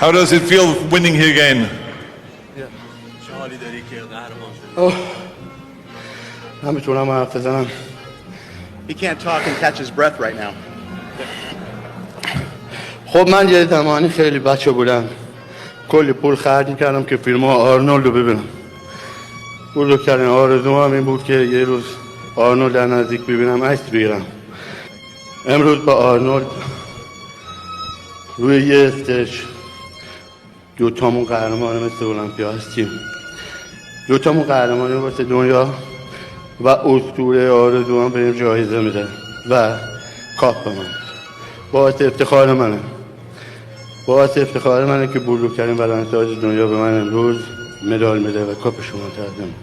How does it feel winning here again? چه حالی داری که قهرمان شدی؟ نمیتونم حرف بزنم. He can't talk and catch his breath right now. خب من یه زمانی خیلی بچه بودم، کلی پول خرج کردم که فیلم آرنولد رو ببینم. بزرگترین آرزوم هم این بود که یه روز آرنولد در نزدیک ببینم، عکس بگیرم. امروز با آرنولد روی یه استیج دوتامون قهرمان مثل المپیا هستیم. دوتامون قهرمانی واسه دنیا و اسطوره آرزوام بهم جایزه میده و کاپ به من. باعث افتخار منه که بزرگترین بدنساز دنیا به من امروز مدال میده و کاپشو تقدیم.